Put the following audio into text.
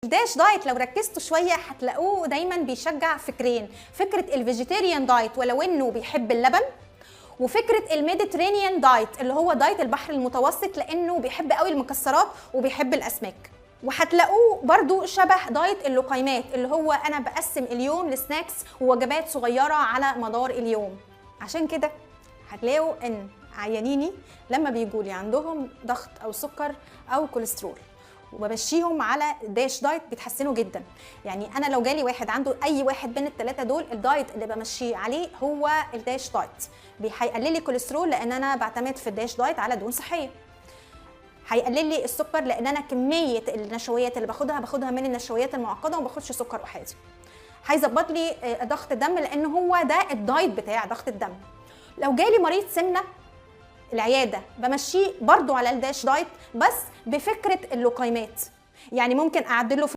الداش دايت لو ركزتوا شويه هتلاقوه دايما بيشجع فكرين، فكره الفيجيتيريان دايت ولو انه بيحب اللبن، وفكره الميديترينيان دايت اللي هو دايت البحر المتوسط لانه بيحب قوي المكسرات وبيحب الاسماك. وهتلاقوه برضو شبه دايت اللقيمات اللي هو انا بقسم اليوم لسناكس ووجبات صغيره على مدار اليوم. عشان كده هتلاقوا ان عيانيني لما بيجولي عندهم ضغط او سكر او كوليسترول وبمشيهم على داش دايت بيتحسنوا جدا. يعني انا لو جالي واحد عنده اي واحد بين الثلاثه دول، الدايت اللي بمشيه عليه هو الداش دايت. هيقلل لي كوليسترول لان انا بعتمد في الداش دايت على دهون صحيه. هيقلل لي السكر لان انا كميه النشويات اللي باخدها من النشويات المعقده وما باخدش سكر احادي. هيظبط لي ضغط الدم لان هو ده الدايت بتاع ضغط الدم. لو جالي مريض سمنه العياده بمشيه برضو على الداش دايت بس بفكره اللقيمات، يعني ممكن اعدله